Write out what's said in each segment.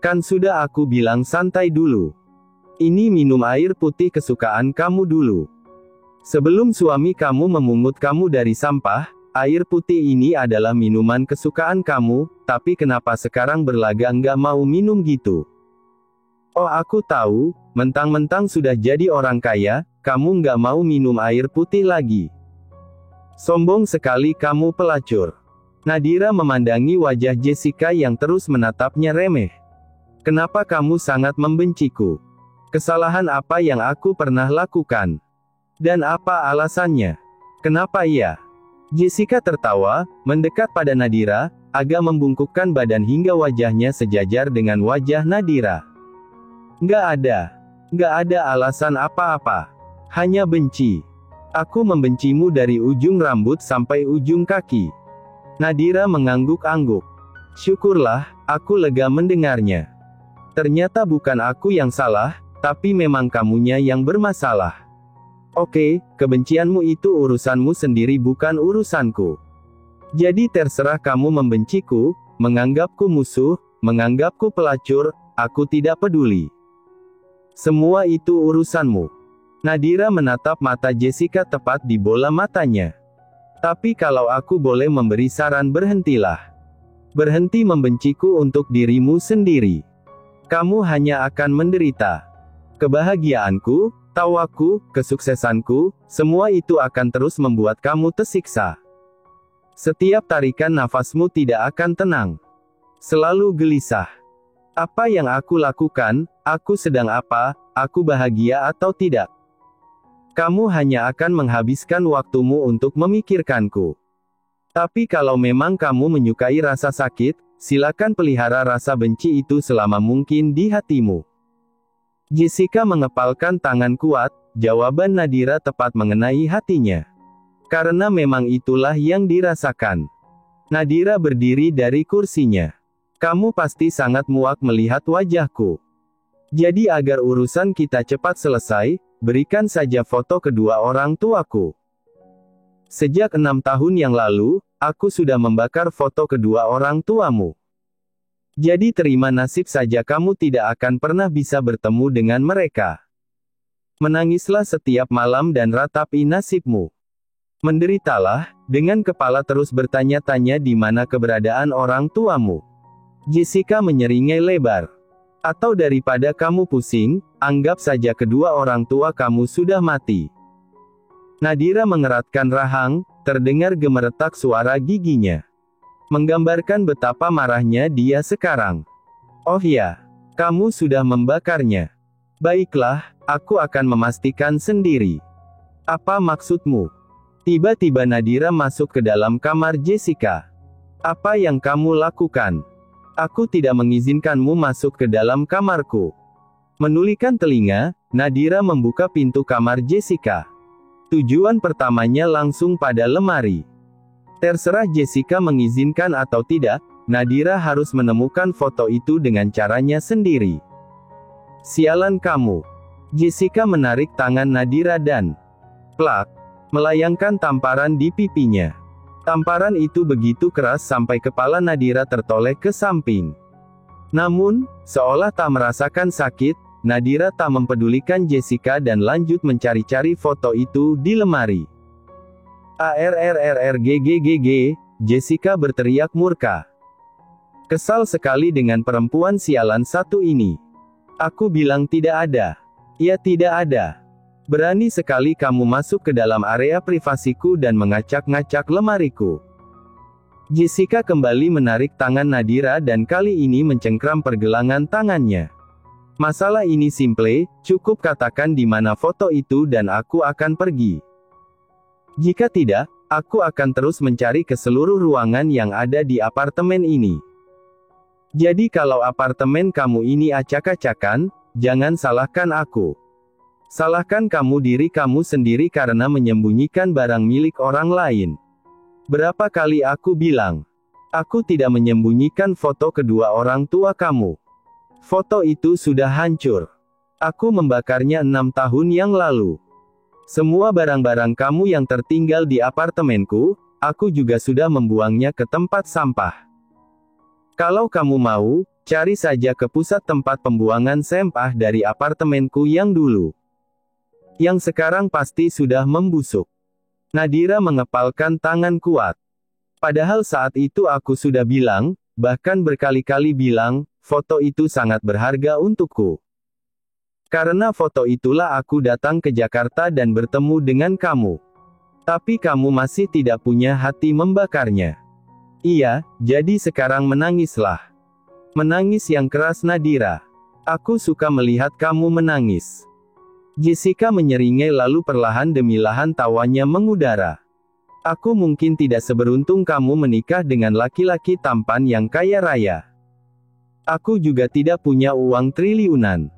Kan sudah aku bilang santai dulu. Ini minum air putih kesukaan kamu dulu. Sebelum suami kamu memungut kamu dari sampah, air putih ini adalah minuman kesukaan kamu, tapi kenapa sekarang berlagak nggak mau minum gitu? Oh aku tahu, mentang-mentang sudah jadi orang kaya, kamu nggak mau minum air putih lagi. Sombong sekali kamu pelacur. Nadira memandangi wajah Jessica yang terus menatapnya remeh. Kenapa kamu sangat membenciku? Kesalahan apa yang aku pernah lakukan? Dan apa alasannya? Kenapa iya? Jessica tertawa, mendekat pada Nadira, agak membungkukkan badan hingga wajahnya sejajar dengan wajah Nadira. Nggak ada alasan apa-apa. Hanya benci. Aku membencimu dari ujung rambut sampai ujung kaki. Nadira mengangguk-angguk. Syukurlah, aku lega mendengarnya. Ternyata bukan aku yang salah, tapi memang kamunya yang bermasalah. Oke, kebencianmu itu urusanmu sendiri bukan urusanku. Jadi terserah kamu membenciku, menganggapku musuh, menganggapku pelacur, aku tidak peduli. Semua itu urusanmu. Nadira menatap mata Jessica tepat di bola matanya. Tapi kalau aku boleh memberi saran, berhentilah. Berhenti membenciku untuk dirimu sendiri. Kamu hanya akan menderita. Kebahagiaanku, tawaku, kesuksesanku, semua itu akan terus membuat kamu tersiksa. Setiap tarikan nafasmu tidak akan tenang. Selalu gelisah. Apa yang aku lakukan, aku sedang apa, aku bahagia atau tidak? Kamu hanya akan menghabiskan waktumu untuk memikirkanku. Tapi kalau memang kamu menyukai rasa sakit, silakan pelihara rasa benci itu selama mungkin di hatimu. Jessica mengepalkan tangan kuat, jawaban Nadira tepat mengenai hatinya. Karena memang itulah yang dirasakan. Nadira berdiri dari kursinya. Kamu pasti sangat muak melihat wajahku. Jadi agar urusan kita cepat selesai, berikan saja foto kedua orang tuaku. Sejak 6 tahun yang lalu, aku sudah membakar foto kedua orang tuamu. Jadi terima nasib saja kamu tidak akan pernah bisa bertemu dengan mereka. Menangislah setiap malam dan ratapi nasibmu. Menderitalah, dengan kepala terus bertanya-tanya di mana keberadaan orang tuamu. Jessica menyeringai lebar. Atau daripada kamu pusing, anggap saja kedua orang tua kamu sudah mati. Nadira mengeratkan rahang, terdengar gemeretak suara giginya. Menggambarkan betapa marahnya dia sekarang. Oh ya, kamu sudah membakarnya. Baiklah, aku akan memastikan sendiri. Apa maksudmu? Tiba-tiba Nadira masuk ke dalam kamar Jessica. Apa yang kamu lakukan? Aku tidak mengizinkanmu masuk ke dalam kamarku. Menulikan telinga, Nadira membuka pintu kamar Jessica. Tujuan pertamanya langsung pada lemari. Terserah Jessica mengizinkan atau tidak, Nadira harus menemukan foto itu dengan caranya sendiri. Sialan kamu. Jessica menarik tangan Nadira dan plak, melayangkan tamparan di pipinya. Tamparan itu begitu keras sampai kepala Nadira tertoleh ke samping. Namun, seolah tak merasakan sakit, Nadira tak mempedulikan Jessica dan lanjut mencari-cari foto itu di lemari. ARRRRGGGG, Jessica berteriak murka. Kesal sekali dengan perempuan sialan satu ini. Aku bilang tidak ada. Ya tidak ada. Berani sekali kamu masuk ke dalam area privasiku dan ngacak-ngacak lemariku. Jessica kembali menarik tangan Nadira dan kali ini mencengkram pergelangan tangannya. Masalah ini simple, cukup katakan di mana foto itu dan aku akan pergi. Jika tidak, aku akan terus mencari ke seluruh ruangan yang ada di apartemen ini. Jadi kalau apartemen kamu ini acak-acakan, jangan salahkan aku. Salahkan kamu diri kamu sendiri karena menyembunyikan barang milik orang lain. Berapa kali aku bilang, aku tidak menyembunyikan foto kedua orang tua kamu. Foto itu sudah hancur. Aku membakarnya 6 tahun yang lalu. Semua barang-barang kamu yang tertinggal di apartemenku, aku juga sudah membuangnya ke tempat sampah. Kalau kamu mau, Cari saja ke pusat tempat pembuangan sampah dari apartemenku yang dulu. Yang sekarang pasti sudah membusuk. Nadira mengepalkan tangan kuat. Padahal saat itu aku sudah bilang, bahkan berkali-kali bilang, foto itu sangat berharga untukku. Karena foto itulah aku datang ke Jakarta dan bertemu dengan kamu. Tapi kamu masih tidak punya hati membakarnya. Iya, jadi sekarang menangislah. Menangis yang keras Nadira. Aku suka melihat kamu menangis. Jessica menyeringai lalu perlahan demi lahan tawanya mengudara. Aku mungkin tidak seberuntung kamu menikah dengan laki-laki tampan yang kaya raya. Aku juga tidak punya uang triliunan.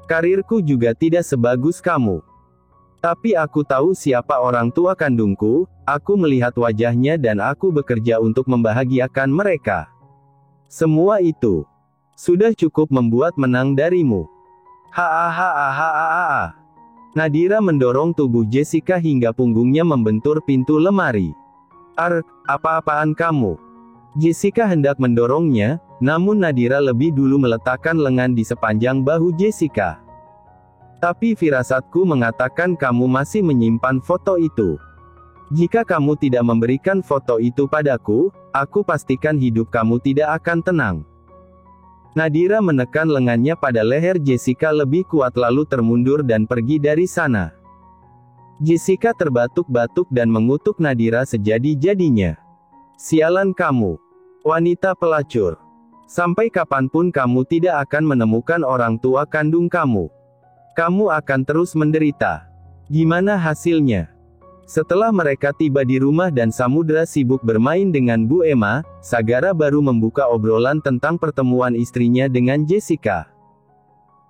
Karirku juga tidak sebagus kamu. Tapi aku tahu siapa orang tua kandungku, aku melihat wajahnya dan aku bekerja untuk membahagiakan mereka. Semua itu sudah cukup membuat menang darimu. Hahaha. Nadira mendorong tubuh Jessica hingga punggungnya membentur pintu lemari. Apa-apaan kamu? Jessica hendak mendorongnya, namun Nadira lebih dulu meletakkan lengan di sepanjang bahu Jessica. Tapi firasatku mengatakan kamu masih menyimpan foto itu. Jika kamu tidak memberikan foto itu padaku, aku pastikan hidup kamu tidak akan tenang. Nadira menekan lengannya pada leher Jessica lebih kuat lalu termundur dan pergi dari sana. Jessica terbatuk-batuk dan mengutuk Nadira sejadi-jadinya. Sialan kamu, wanita pelacur. Sampai kapanpun kamu tidak akan menemukan orang tua kandung kamu. Kamu akan terus menderita. Gimana hasilnya? Setelah mereka tiba di rumah dan Samudra sibuk bermain dengan Bu Emma, Sagara baru membuka obrolan tentang pertemuan istrinya dengan Jessica.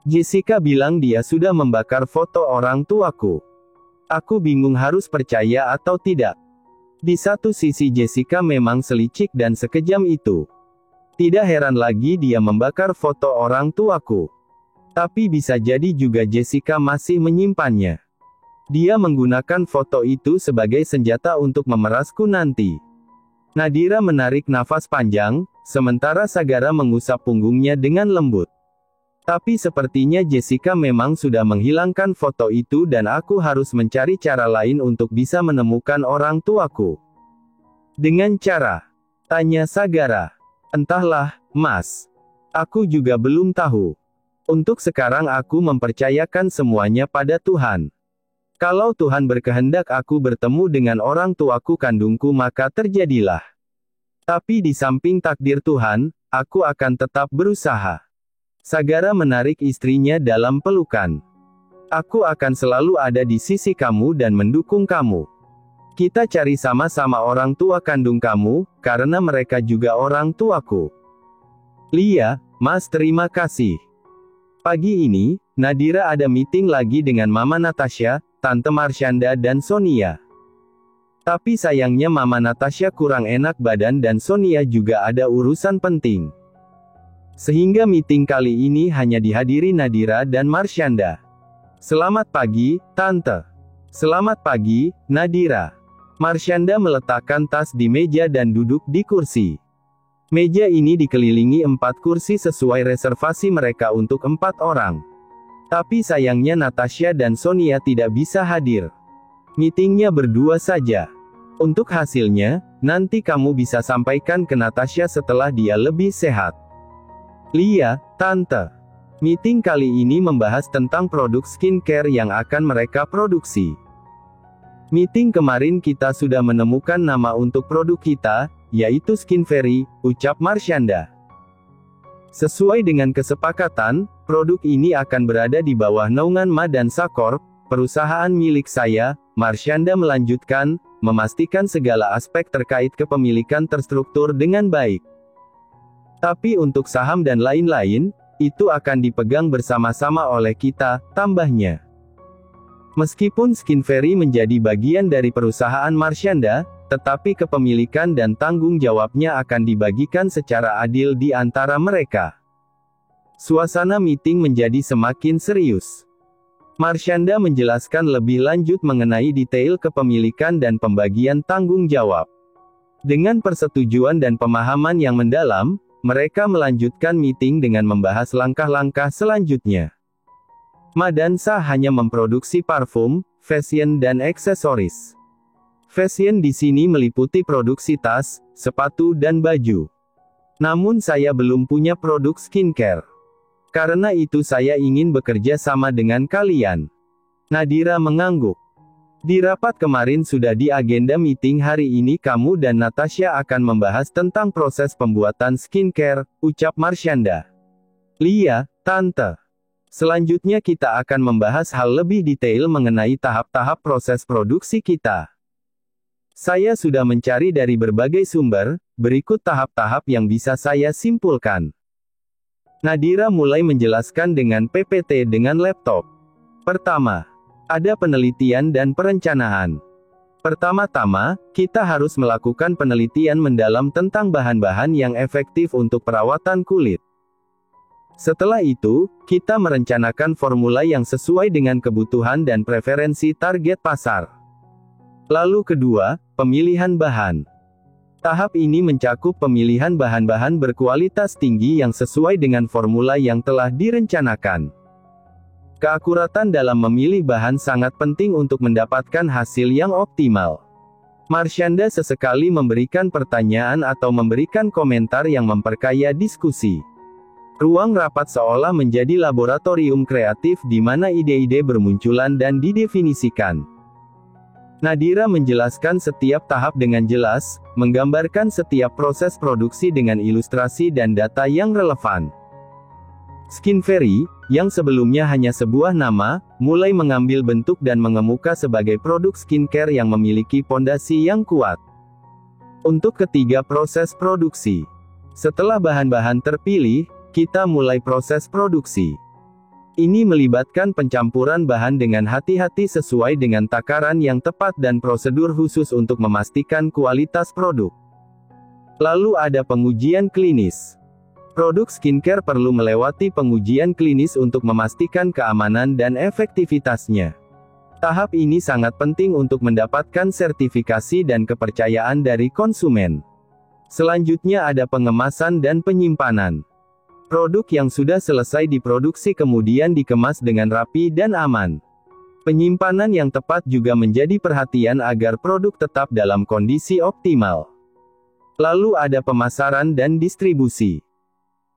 Jessica bilang dia sudah membakar foto orang tuaku. Aku bingung harus percaya atau tidak. Di satu sisi Jessica memang selicik dan sekejam itu. Tidak heran lagi dia membakar foto orang tuaku. Tapi bisa jadi juga Jessica masih menyimpannya. Dia menggunakan foto itu sebagai senjata untuk memerasku nanti. Nadira menarik nafas panjang, sementara Sagara mengusap punggungnya dengan lembut. Tapi sepertinya Jessica memang sudah menghilangkan foto itu dan aku harus mencari cara lain untuk bisa menemukan orang tuaku. Dengan cara? Tanya Sagara. Entahlah, Mas. Aku juga belum tahu. Untuk sekarang aku mempercayakan semuanya pada Tuhan. Kalau Tuhan berkehendak aku bertemu dengan orang tuaku kandungku maka terjadilah. Tapi di samping takdir Tuhan, aku akan tetap berusaha. Sagara menarik istrinya dalam pelukan. Aku akan selalu ada di sisi kamu dan mendukung kamu. Kita cari sama-sama orang tua kandung kamu, karena mereka juga orang tuaku. Lia, Mas terima kasih. Pagi ini, Nadira ada meeting lagi dengan Mama Natasha, Tante Marshanda dan Sonia. Tapi sayangnya Mama Natasha kurang enak badan dan Sonia juga ada urusan penting. Sehingga meeting kali ini hanya dihadiri Nadira dan Marshanda. Selamat pagi, Tante. Selamat pagi, Nadira. Marshanda meletakkan tas di meja dan duduk di kursi. Meja ini dikelilingi 4 kursi sesuai reservasi mereka untuk 4 orang. Tapi sayangnya Natasha dan Sonia tidak bisa hadir. Meetingnya berdua saja. Untuk hasilnya, nanti kamu bisa sampaikan ke Natasha setelah dia lebih sehat. Lia, Tante. Meeting kali ini membahas tentang produk skincare yang akan mereka produksi. Meeting kemarin kita sudah menemukan nama untuk produk kita, yaitu Skin Fairy, ucap Marshanda. Sesuai dengan kesepakatan, produk ini akan berada di bawah naungan Madansa Corp, perusahaan milik saya. Marshanda melanjutkan, memastikan segala aspek terkait kepemilikan terstruktur dengan baik. Tapi untuk saham dan lain-lain, itu akan dipegang bersama-sama oleh kita, tambahnya. Meskipun Skin Fairy menjadi bagian dari perusahaan Marshanda, tetapi kepemilikan dan tanggung jawabnya akan dibagikan secara adil di antara mereka. Suasana meeting menjadi semakin serius. Marshanda menjelaskan lebih lanjut mengenai detail kepemilikan dan pembagian tanggung jawab. Dengan persetujuan dan pemahaman yang mendalam, mereka melanjutkan meeting dengan membahas langkah-langkah selanjutnya. Madansa hanya memproduksi parfum, fashion dan aksesoris. Fashion di sini meliputi produksi tas, sepatu dan baju. Namun saya belum punya produk skincare. Karena itu saya ingin bekerja sama dengan kalian. Nadira mengangguk. Di rapat kemarin sudah di agenda meeting hari ini kamu dan Natasha akan membahas tentang proses pembuatan skincare, ucap Marshanda. Lia, Tante. Selanjutnya kita akan membahas hal lebih detail mengenai tahap-tahap proses produksi kita. Saya sudah mencari dari berbagai sumber, berikut tahap-tahap yang bisa saya simpulkan. Nadira mulai menjelaskan dengan PPT dengan laptop. Pertama, ada penelitian dan perencanaan. Pertama-tama, kita harus melakukan penelitian mendalam tentang bahan-bahan yang efektif untuk perawatan kulit. Setelah itu, kita merencanakan formula yang sesuai dengan kebutuhan dan preferensi target pasar. Lalu kedua, pemilihan bahan. Tahap ini mencakup pemilihan bahan-bahan berkualitas tinggi yang sesuai dengan formula yang telah direncanakan. Keakuratan dalam memilih bahan sangat penting untuk mendapatkan hasil yang optimal. Marshanda sesekali memberikan pertanyaan atau memberikan komentar yang memperkaya diskusi. Ruang rapat seolah menjadi laboratorium kreatif di mana ide-ide bermunculan dan didefinisikan. Nadira menjelaskan setiap tahap dengan jelas, menggambarkan setiap proses produksi dengan ilustrasi dan data yang relevan. Skinfairy, yang sebelumnya hanya sebuah nama, mulai mengambil bentuk dan mengemuka sebagai produk skincare yang memiliki pondasi yang kuat. Untuk ketiga proses produksi. Setelah bahan-bahan terpilih, kita mulai proses produksi. Ini melibatkan pencampuran bahan dengan hati-hati sesuai dengan takaran yang tepat dan prosedur khusus untuk memastikan kualitas produk. Lalu ada pengujian klinis. Produk skincare perlu melewati pengujian klinis untuk memastikan keamanan dan efektivitasnya. Tahap ini sangat penting untuk mendapatkan sertifikasi dan kepercayaan dari konsumen. Selanjutnya ada pengemasan dan penyimpanan. Produk yang sudah selesai diproduksi kemudian dikemas dengan rapi dan aman. Penyimpanan yang tepat juga menjadi perhatian agar produk tetap dalam kondisi optimal. Lalu ada pemasaran dan distribusi.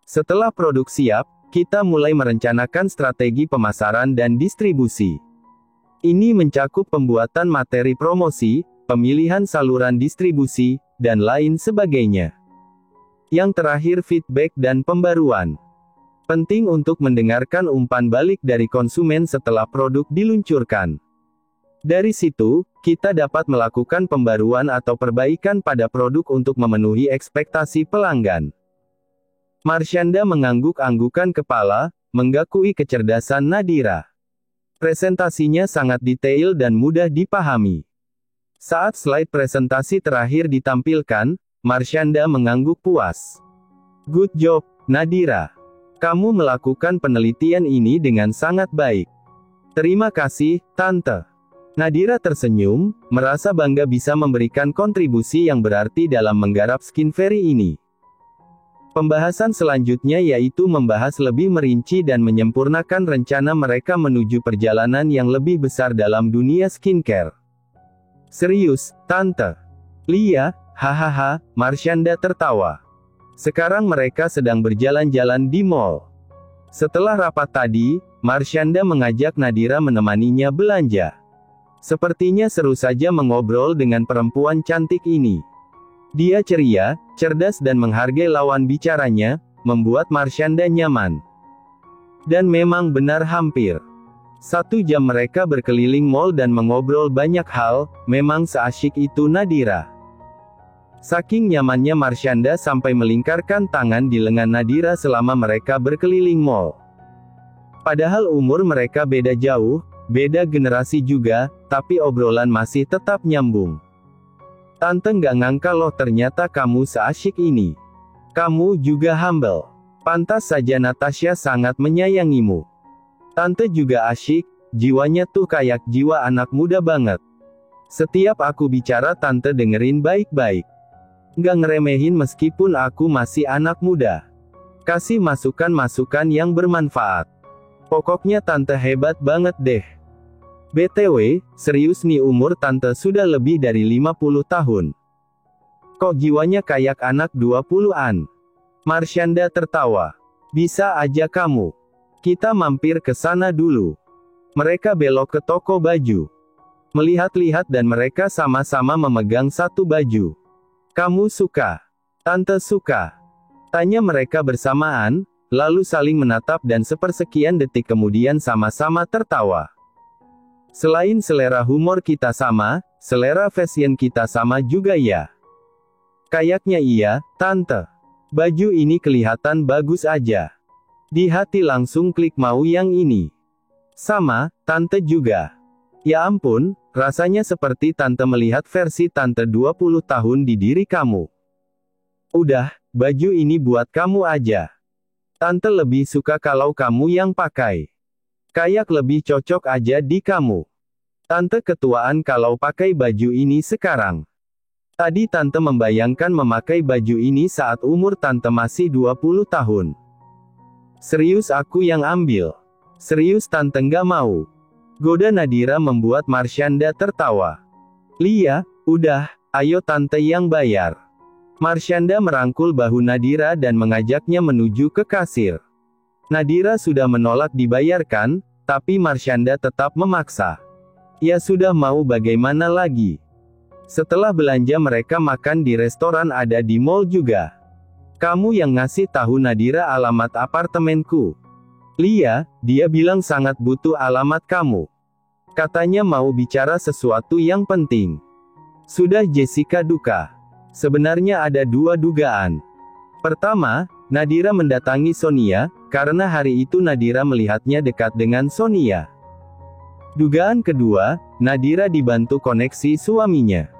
Setelah produk siap, kita mulai merencanakan strategi pemasaran dan distribusi. Ini mencakup pembuatan materi promosi, pemilihan saluran distribusi, dan lain sebagainya. Yang terakhir feedback dan pembaruan. Penting untuk mendengarkan umpan balik dari konsumen setelah produk diluncurkan. Dari situ, kita dapat melakukan pembaruan atau perbaikan pada produk untuk memenuhi ekspektasi pelanggan. Marshanda mengangguk-anggukan kepala, menggakui kecerdasan Nadira. Presentasinya sangat detail dan mudah dipahami. Saat slide presentasi terakhir ditampilkan, Marshanda mengangguk puas. Good job, Nadira. Kamu melakukan penelitian ini dengan sangat baik. Terima kasih, Tante. Nadira tersenyum, merasa bangga bisa memberikan kontribusi yang berarti dalam menggarap Skinfairy ini. Pembahasan selanjutnya yaitu membahas lebih merinci dan menyempurnakan rencana mereka menuju perjalanan yang lebih besar dalam dunia skincare. Serius, Tante? Lia, hahaha, Marshanda tertawa. Sekarang mereka sedang berjalan-jalan di mall. Setelah rapat tadi, Marshanda mengajak Nadira menemaninya belanja. Sepertinya seru saja mengobrol dengan perempuan cantik ini. Dia ceria, cerdas dan menghargai lawan bicaranya, membuat Marshanda nyaman. Dan memang benar hampir 1 jam mereka berkeliling mall dan mengobrol banyak hal, memang seasyik itu Nadira. Saking nyamannya Marshanda sampai melingkarkan tangan di lengan Nadira selama mereka berkeliling mall. Padahal umur mereka beda jauh, beda generasi juga, tapi obrolan masih tetap nyambung. Tante nggak ngangka loh ternyata kamu seasyik ini. Kamu juga humble. Pantas saja Natasha sangat menyayangimu. Tante juga asyik, jiwanya tuh kayak jiwa anak muda banget. Setiap aku bicara Tante dengerin baik-baik. Nggak ngeremehin meskipun aku masih anak muda. Kasih masukan-masukan yang bermanfaat. Pokoknya tante hebat banget deh. BTW, serius nih umur tante sudah lebih dari 50 tahun. Kok jiwanya kayak anak 20-an? Marsyanda tertawa. Bisa aja kamu. Kita mampir ke sana dulu. Mereka belok ke toko baju. Melihat-lihat dan mereka sama-sama memegang satu baju. Kamu suka? Tante suka. Tanya mereka bersamaan, lalu saling menatap dan sepersekian detik kemudian sama-sama tertawa. Selain selera humor kita sama, selera fashion kita sama juga ya. Kayaknya iya, tante. Baju ini kelihatan bagus aja. Di hati langsung klik mau yang ini. Sama, tante juga. Ya ampun, rasanya seperti tante melihat versi tante 20 tahun di diri kamu. Udah, baju ini buat kamu aja. Tante lebih suka kalau kamu yang pakai. Kayak lebih cocok aja di kamu. Tante ketuaan kalau pakai baju ini sekarang. Tadi tante membayangkan memakai baju ini saat umur tante masih 20 tahun. Serius aku yang ambil. Serius tante nggak mau. Goda Nadira membuat Marsyanda tertawa. Lia, udah, ayo tante yang bayar. Marsyanda merangkul bahu Nadira dan mengajaknya menuju ke kasir. Nadira sudah menolak dibayarkan, tapi Marsyanda tetap memaksa. Ya sudah mau bagaimana lagi. Setelah belanja mereka makan di restoran ada di mall juga. Kamu yang ngasih tahu Nadira alamat apartemenku. Lia, dia bilang sangat butuh alamat kamu. Katanya mau bicara sesuatu yang penting. Sudah Jessica duka. Sebenarnya ada dua dugaan. Pertama, Nadira mendatangi Sonia, karena hari itu Nadira melihatnya dekat dengan Sonia. Dugaan kedua, Nadira dibantu koneksi suaminya.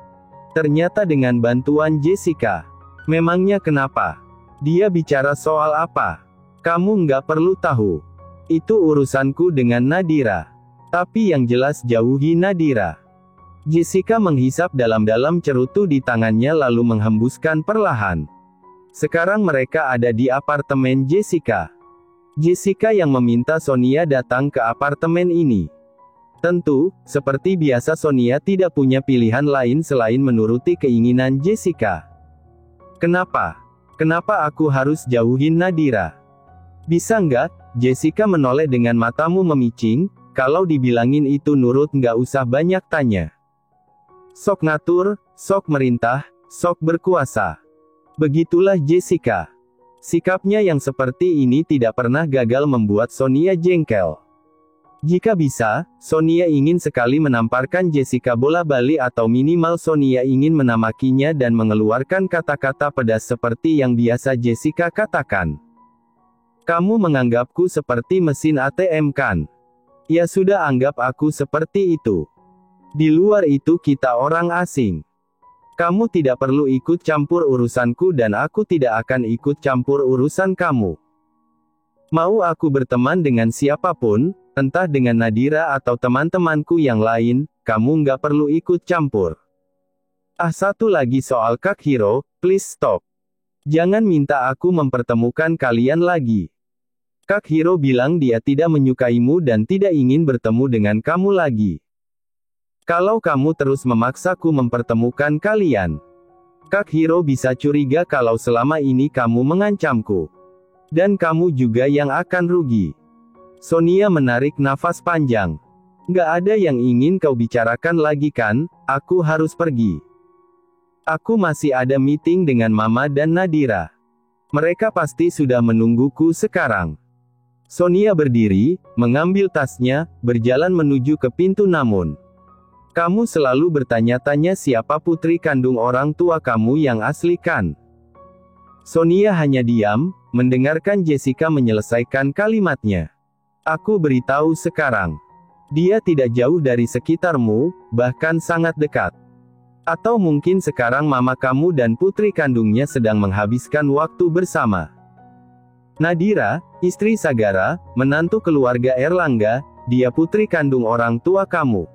Ternyata dengan bantuan Jessica. Memangnya kenapa? Dia bicara soal apa? Kamu nggak perlu tahu. Itu urusanku dengan Nadira. Tapi yang jelas jauhi Nadira. Jessica menghisap dalam-dalam cerutu di tangannya lalu menghembuskan perlahan. Sekarang mereka ada di apartemen Jessica. Jessica yang meminta Sonia datang ke apartemen ini. Tentu, seperti biasa Sonia tidak punya pilihan lain selain menuruti keinginan Jessica. Kenapa? Kenapa aku harus jauhin Nadira? Bisa nggak? Jessica menoleh dengan matamu memicing, kalau dibilangin itu nurut nggak usah banyak tanya. Sok ngatur, sok merintah, sok berkuasa. Begitulah Jessica. Sikapnya yang seperti ini tidak pernah gagal membuat Sonia jengkel. Jika bisa, Sonia ingin sekali menamparkan Jessica bola-bali atau minimal Sonia ingin menamakinya dan mengeluarkan kata-kata pedas seperti yang biasa Jessica katakan. Kamu menganggapku seperti mesin ATM kan? Ya sudah anggap aku seperti itu. Di luar itu kita orang asing. Kamu tidak perlu ikut campur urusanku dan aku tidak akan ikut campur urusan kamu. Mau aku berteman dengan siapapun, entah dengan Nadira atau teman-temanku yang lain, kamu nggak perlu ikut campur. Satu lagi soal Kak Hiro, please stop. Jangan minta aku mempertemukan kalian lagi. Kak Hiro bilang dia tidak menyukaimu dan tidak ingin bertemu dengan kamu lagi. Kalau kamu terus memaksaku mempertemukan kalian, Kak Hiro bisa curiga kalau selama ini kamu mengancamku. Dan kamu juga yang akan rugi. Sonia menarik nafas panjang. Nggak ada yang ingin kau bicarakan lagi kan, aku harus pergi. Aku masih ada meeting dengan Mama dan Nadira. Mereka pasti sudah menungguku sekarang. Sonia berdiri, mengambil tasnya, berjalan menuju ke pintu namun. Kamu selalu bertanya-tanya siapa putri kandung orang tua kamu yang asli kan? Sonia hanya diam, mendengarkan Jessica menyelesaikan kalimatnya. Aku beritahu sekarang. Dia tidak jauh dari sekitarmu, bahkan sangat dekat. Atau mungkin sekarang mama kamu dan putri kandungnya sedang menghabiskan waktu bersama. Nadira, istri Sagara, menantu keluarga Erlangga, dia putri kandung orang tua kamu.